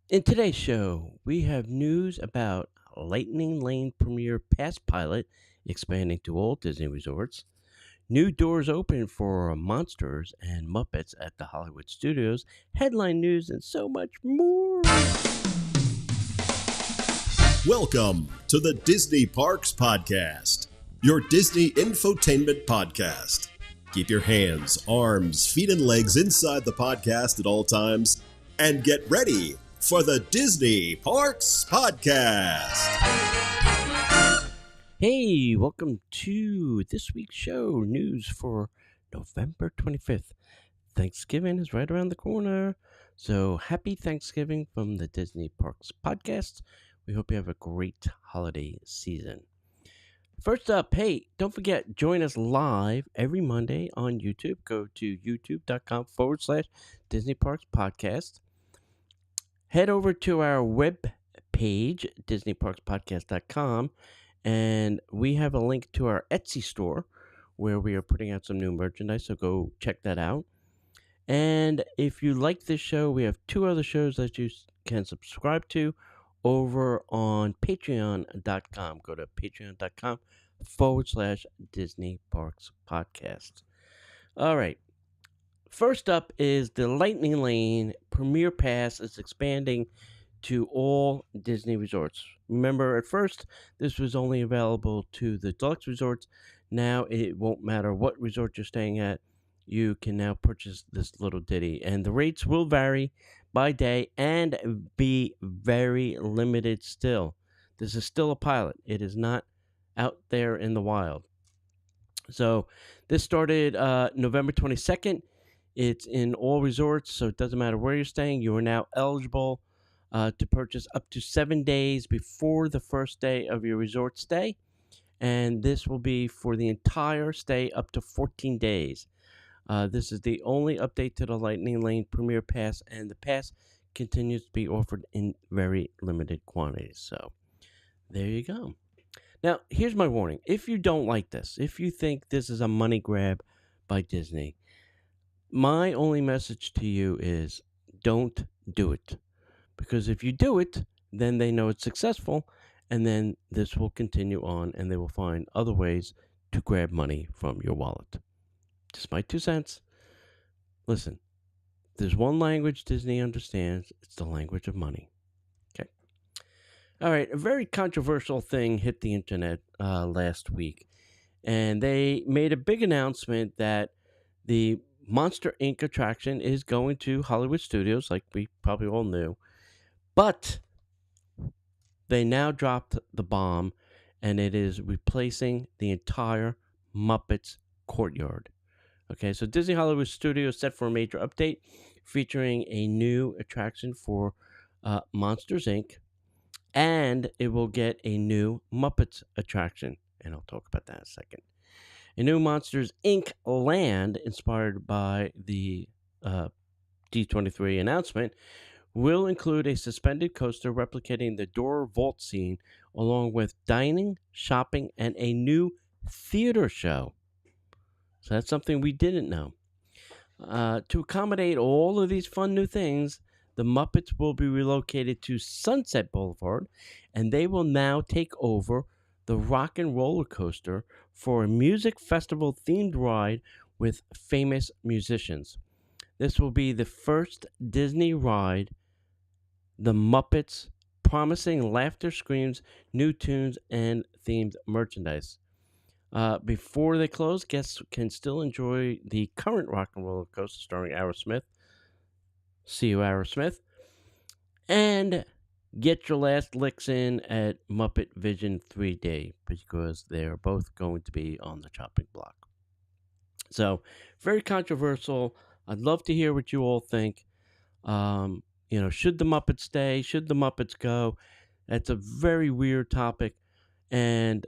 In today's show, we have news about Lightning Lane premiere pass pilot expanding to all Disney resorts, new doors open for Monsters and Muppets at the Hollywood Studios, headline news, and so much more. Welcome to the Disney Parks Podcast, your Disney infotainment podcast. Keep your hands, arms, feet, and legs inside the podcast at all times and get ready for the Disney Parks Podcast. Hey, welcome to this week's show. News for November 25th. Thanksgiving is right around the corner. So happy Thanksgiving from the Disney Parks Podcast. We hope you have a great holiday season. First up, hey, don't forget, join us live every Monday on YouTube. Go to youtube.com/Disney Parks Podcast. Head over to our web page, DisneyParksPodcast.com, and we have a link to our Etsy store where we are putting out some new merchandise, so go check that out. And if you like this show, we have two other shows that you can subscribe to over on patreon.com. Go to patreon.com/Disney Parks Podcast. All right. First up is the Lightning Lane Premier Pass is expanding to all Disney resorts. Remember, at first, this was only available to the deluxe resorts. Now it won't matter what resort you're staying at. You can now purchase this little ditty, and the rates will vary by day and be very limited still. This is still a pilot. It is not out there in the wild. So this started November 22nd. It's in all resorts, so it doesn't matter where you're staying. You are now eligible to purchase up to 7 days before the first day of your resort stay. And this will be for the entire stay up to 14 days. This is the only update to the Lightning Lane Premier Pass, and the pass continues to be offered in very limited quantities. So there you go. Now, here's my warning. If you don't like this, if you think this is a money grab by Disney, my only message to you is don't do it. Because if you do it, then they know it's successful, and then this will continue on, and they will find other ways to grab money from your wallet. Just my 2 cents. Listen, there's one language Disney understands. It's the language of money. Okay. All right, a very controversial thing hit the internet last week, and they made a big announcement that the Monster Inc. attraction is going to Hollywood Studios, like we probably all knew, but they now dropped the bomb, and it is replacing the entire Muppets courtyard. Okay, so Disney Hollywood Studios set for a major update featuring a new attraction for Monsters Inc., and it will get a new Muppets attraction, and I'll talk about that in a second. A new Monsters Inc. land, inspired by the D23 announcement, will include a suspended coaster replicating the door vault scene, along with dining, shopping, and a new theater show. So that's something we didn't know. To accommodate all of these fun new things, the Muppets will be relocated to Sunset Boulevard, and they will now take over the Rock and Roller Coaster for a music festival themed ride with famous musicians. This will be the first Disney ride, the Muppets, promising laughter, screams, new tunes, and themed merchandise. Before they close, guests can still enjoy the current Rock and Roller Coaster starring Aerosmith. See you, Aerosmith. And get your last licks in at Muppet Vision 3D, because they're both going to be on the chopping block. So, very controversial. I'd love to hear what you all think. Should the Muppets stay? Should the Muppets go? That's a very weird topic. And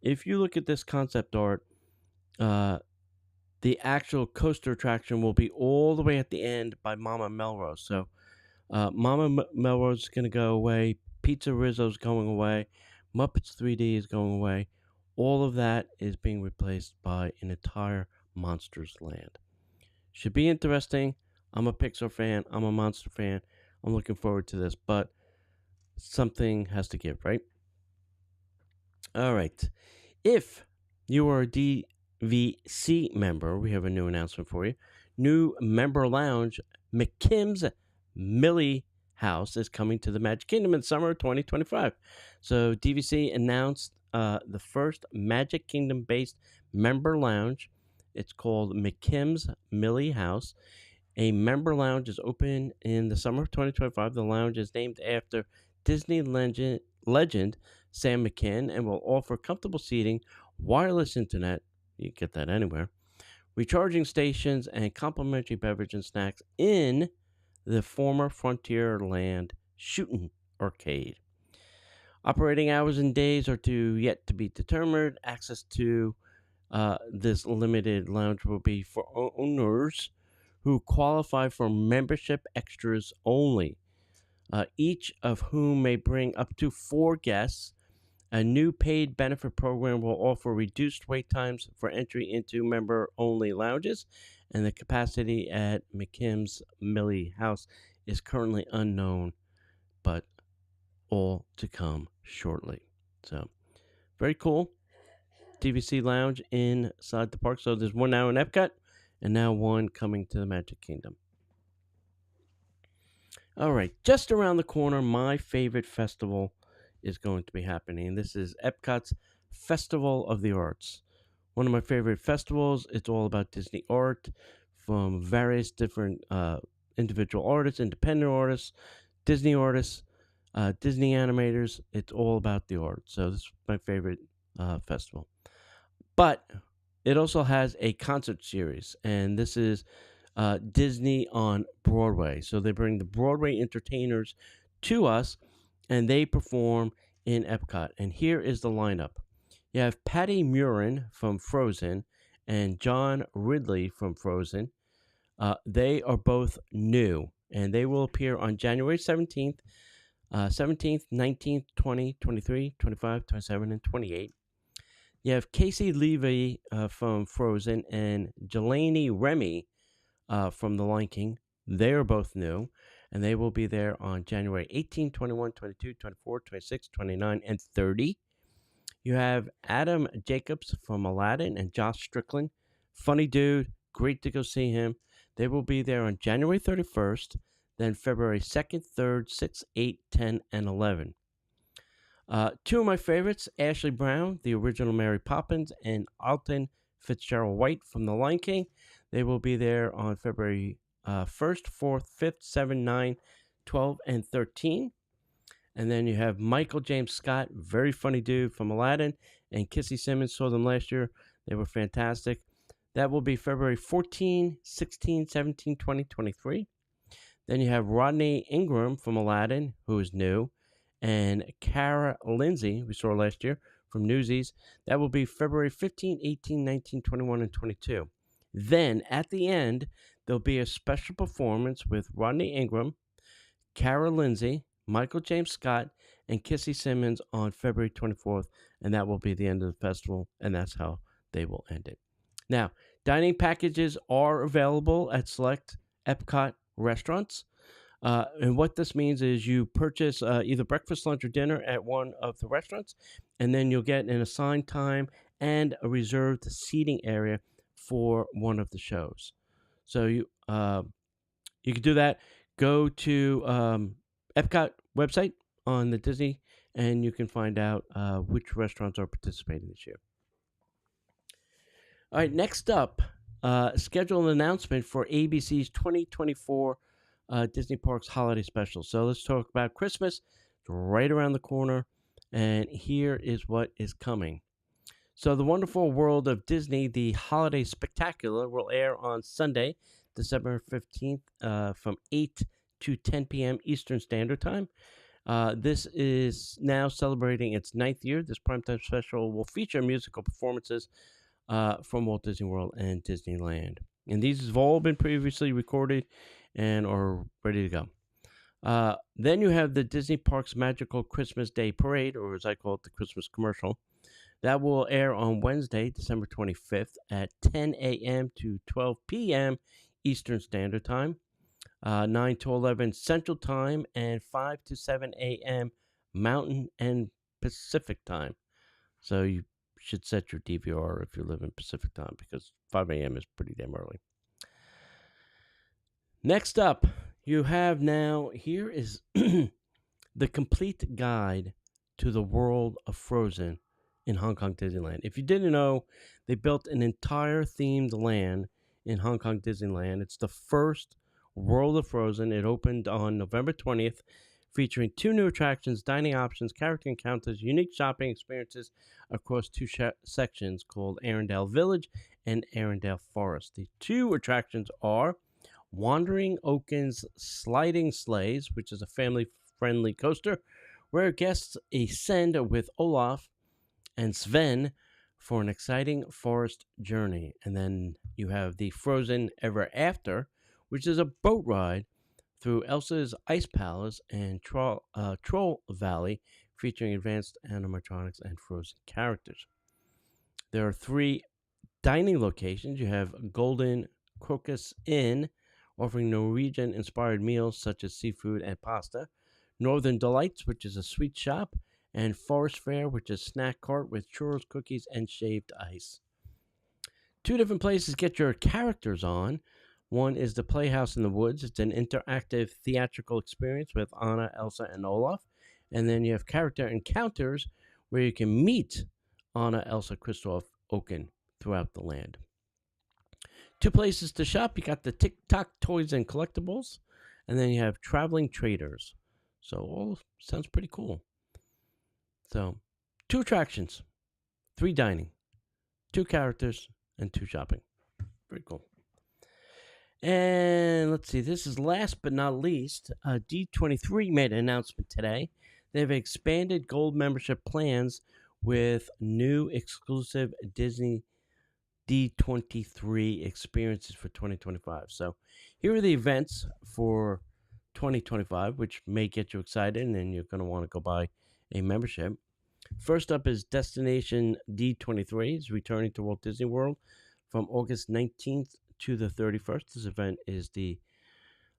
if you look at this concept art, the actual coaster attraction will be all the way at the end by Mama Melrose. So Mama Melrose is going to go away. Pizza Rizzo's going away. Muppets 3D is going away. All of that is being replaced by an entire Monsters land. Should be interesting. I'm a Pixar fan. I'm a Monster fan. I'm looking forward to this, but something has to give, right? All right. If you are a DVC member, we have a new announcement for you. New member lounge, McKim's Millie House, is coming to the Magic Kingdom in summer of 2025. So DVC announced the first Magic Kingdom based member lounge. It's called McKim's Millie House. A member lounge is open in the summer of 2025. The lounge is named after Disney legend Sam McKim and will offer comfortable seating, wireless internet, you get that anywhere, recharging stations, and complimentary beverage and snacks in the former Frontierland Shooting Arcade. Operating hours and days are yet to be determined. Access to this limited lounge will be for owners who qualify for membership extras only, each of whom may bring up to 4 guests. A new paid benefit program will offer reduced wait times for entry into member only lounges, and the capacity at McKim's Millie House is currently unknown, but all to come shortly. So, very cool. DVC Lounge inside the park. So, there's one now in Epcot, and now one coming to the Magic Kingdom. All right, just around the corner, my favorite festival is going to be happening. This is Epcot's Festival of the Arts. One of my favorite festivals. It's all about Disney art from various different individual artists, independent artists, Disney artists, Disney animators. It's all about the art. So this is my favorite festival. But it also has a concert series, and this is Disney on Broadway. So they bring the Broadway entertainers to us, and they perform in Epcot. And here is the lineup. You have Patty Murin from Frozen and John Ridley from Frozen. They are both new, and they will appear on January 17th, 19th, 20, 23, 25, 27, and 28. You have Casey Levy from Frozen and Jelani Remy from The Lion King. They are both new, and they will be there on January 18, 21, 22, 24, 26, 29, and 30. You have Adam Jacobs from Aladdin and Josh Strickland. Funny dude. Great to go see him. They will be there on January 31st, then February 2nd, 3rd, 6th, 8th, 10th, and 11th. Two of my favorites, Ashley Brown, the original Mary Poppins, and Alton Fitzgerald White from The Lion King. They will be there on February 1st, 4th, 5th, 7th, 9th, 12th, and 13th. And then you have Michael James Scott, very funny dude from Aladdin, and Kissy Simmons. Saw them last year. They were fantastic. That will be February 14, 16, 17, 20, 23. Then you have Rodney Ingram from Aladdin, who is new, and Cara Lindsay, we saw last year, from Newsies. That will be February 15, 18, 19, 21, and 22. Then, at the end, there'll be a special performance with Rodney Ingram, Cara Lindsay, Michael James Scott, and Kissy Simmons on February 24th, and that will be the end of the festival, and that's how they will end it. Now, dining packages are available at select Epcot restaurants. And what this means is you purchase either breakfast, lunch, or dinner at one of the restaurants, and then you'll get an assigned time and a reserved seating area for one of the shows. So you can do that. Go to Epcot website on the Disney, and you can find out which restaurants are participating this year. All right, next up, schedule an announcement for ABC's 2024 Disney Parks Holiday Special. So let's talk about Christmas. It's right around the corner, and here is what is coming. So The Wonderful World of Disney, the Holiday Spectacular, will air on Sunday, December 15th from 8 to 10 p.m. Eastern Standard Time. This is now celebrating its 9th year. This primetime special will feature musical performances from Walt Disney World and Disneyland. And these have all been previously recorded and are ready to go. Then you have the Disney Parks Magical Christmas Day Parade, or as I call it, the Christmas commercial. That will air on Wednesday, December 25th at 10 a.m. to 12 p.m. Eastern Standard Time. 9 to 11 Central Time, and 5 to 7 a.m. Mountain and Pacific Time. So you should set your DVR if you live in Pacific Time because 5 a.m. is pretty damn early. Next up, you have now, here is the complete guide to the world of Frozen in Hong Kong Disneyland. If you didn't know, they built an entire themed land in Hong Kong Disneyland. It's the first World of Frozen. It opened on November 20th, featuring 2 new attractions, dining options, character encounters, unique shopping experiences across 2 sections called Arendelle Village and Arendelle Forest. The 2 attractions are Wandering Oaken's Sliding Sleighs, which is a family-friendly coaster where guests ascend with Olaf and Sven for an exciting forest journey. And then you have the Frozen Ever After, which is a boat ride through Elsa's Ice Palace and Troll Valley, featuring advanced animatronics and Frozen characters. There are 3 dining locations. You have Golden Crocus Inn, offering Norwegian-inspired meals such as seafood and pasta, Northern Delights, which is a sweet shop, and Forest Fair, which is a snack cart with churros, cookies, and shaved ice. 2 different places to get your characters on. One is the Playhouse in the Woods. It's an interactive theatrical experience with Anna, Elsa, and Olaf. And then you have Character Encounters, where you can meet Anna, Elsa, Kristoff, Oaken throughout the land. 2 places to shop. You got the TikTok Toys and Collectibles, and then you have Traveling Traders. So all sounds pretty cool. So 2 attractions, 3 dining, 2 characters, and 2 shopping. Very cool. And let's see, this is last but not least. D23 made an announcement today. They've expanded gold membership plans with new exclusive Disney D23 experiences for 2025. So here are the events for 2025, which may get you excited, and then you're going to want to go buy a membership. First up is Destination D23 is returning to Walt Disney World from August 19th to the 31st. This event is the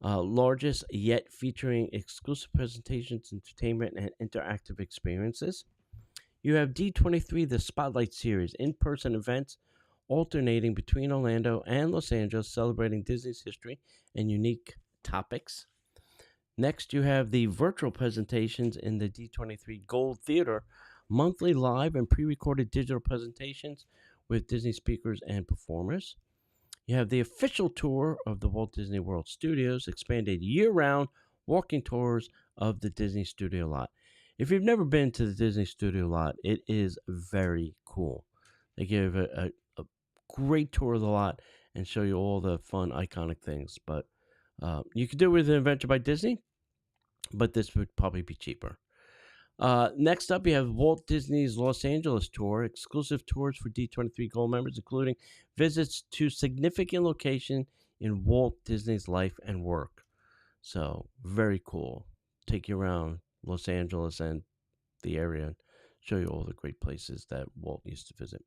largest yet, featuring exclusive presentations, entertainment, and interactive experiences. You have D23, the Spotlight Series, in-person events alternating between Orlando and Los Angeles, celebrating Disney's history and unique topics. Next, you have the virtual presentations in the D23 Gold Theater, monthly live and pre-recorded digital presentations with Disney speakers and performers. You have the official tour of the Walt Disney World Studios, expanded year-round walking tours of the Disney Studio Lot. If you've never been to the Disney Studio Lot, it is very cool. They give a great tour of the lot and show you all the fun, iconic things. But you could do it with an Adventure by Disney, but this would probably be cheaper. Next up, you have Walt Disney's Los Angeles tour, exclusive tours for D23 Gold members, including visits to significant locations in Walt Disney's life and work. So, very cool. Take you around Los Angeles and the area and show you all the great places that Walt used to visit.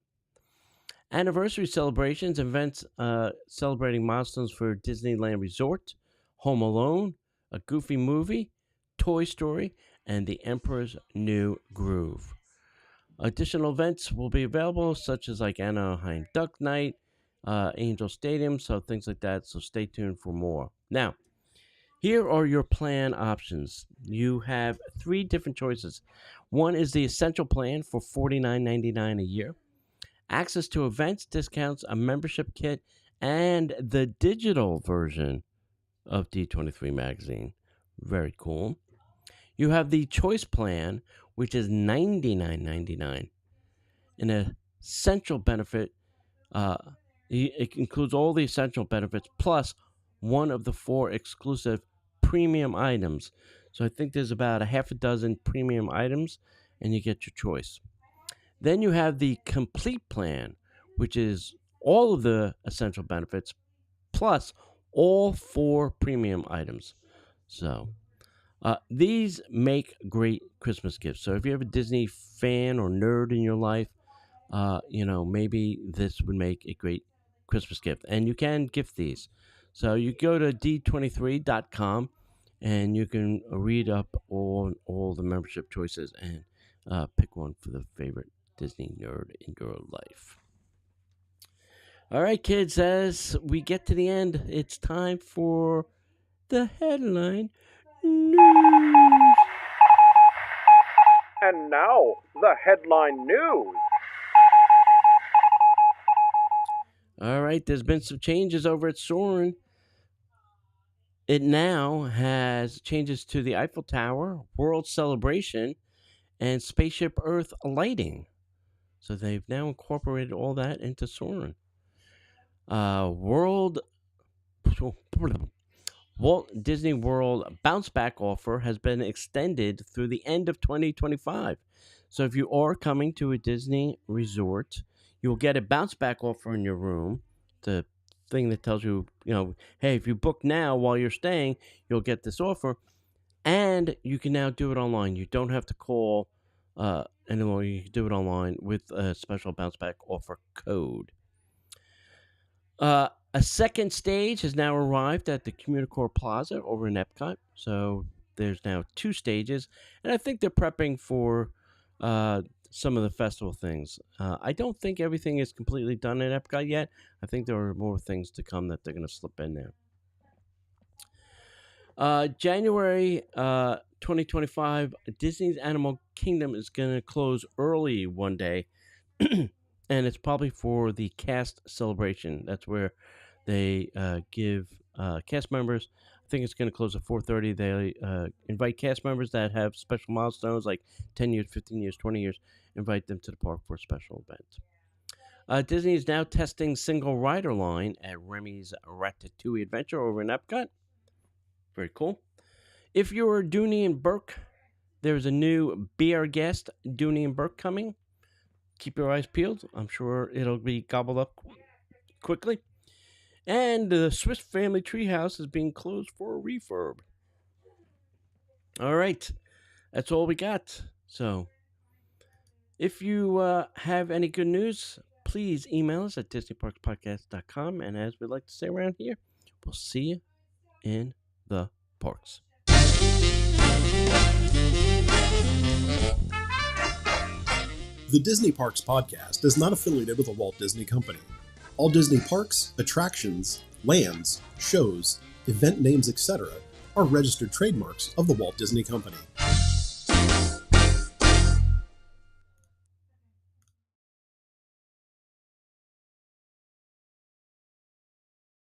Anniversary celebrations, events celebrating milestones for Disneyland Resort, Home Alone, A Goofy Movie, Toy Story, and The Emperor's New Groove. Additional events will be available, such as like Anaheim Duck Night, Angel Stadium, so things like that. So stay tuned for more. Now, here are your plan options. You have 3 different choices. One is the Essential Plan for $49.99 a year. Access to events, discounts, a membership kit, and the digital version of D23 Magazine. Very cool. You have the Choice Plan, which is $99.99. An essential benefit, it includes all the essential benefits plus one of the 4 exclusive premium items. So I think there's about a half a dozen premium items, and you get your choice. Then you have the Complete Plan, which is all of the essential benefits plus all 4 premium items. So these make great Christmas gifts. So if you have a Disney fan or nerd in your life, maybe this would make a great Christmas gift. And you can gift these. So you go to d23.com and you can read up on all the membership choices and pick one for the favorite Disney nerd in your life. All right, kids, as we get to the end, it's time for the headline news. And now, the headline news. All right, there's been some changes over at Soarin'. It now has changes to the Eiffel Tower, World Celebration, and Spaceship Earth lighting. So they've now incorporated all that into Soarin'. Walt Disney World Bounce Back offer has been extended through the end of 2025. So if you are coming to a Disney resort, you'll get a bounce back offer in your room. The thing that tells you, hey, if you book now while you're staying, you'll get this offer. And you can now do it online. You don't have to call anymore. You can do it online with a special bounce back offer code. A second stage has now arrived at the Communicore Plaza over in Epcot. So there's now 2 stages. And I think they're prepping for some of the festival things. I don't think everything is completely done at Epcot yet. I think there are more things to come that they're going to slip in there. January 2025, Disney's Animal Kingdom is going to close early one day. And it's probably for the cast celebration. That's where they give cast members. I think it's going to close at 4:30. They invite cast members that have special milestones like 10 years, 15 years, 20 years. Invite them to the park for a special event. Disney is now testing single rider line at Remy's Ratatouille Adventure over in Epcot. Very cool. If you're Dooney and Burke, there's a new Be Our Guest Dooney and Burke coming. Keep your eyes peeled. I'm sure it'll be gobbled up quickly. And the Swiss Family Treehouse is being closed for a refurb. All right. That's all we got. So, if you have any good news, please email us at DisneyParksPodcast.com. And as we like to say around here, we'll see you in the parks. The Disney Parks Podcast is not affiliated with the Walt Disney Company. All Disney parks, attractions, lands, shows, event names, etc. are registered trademarks of the Walt Disney Company.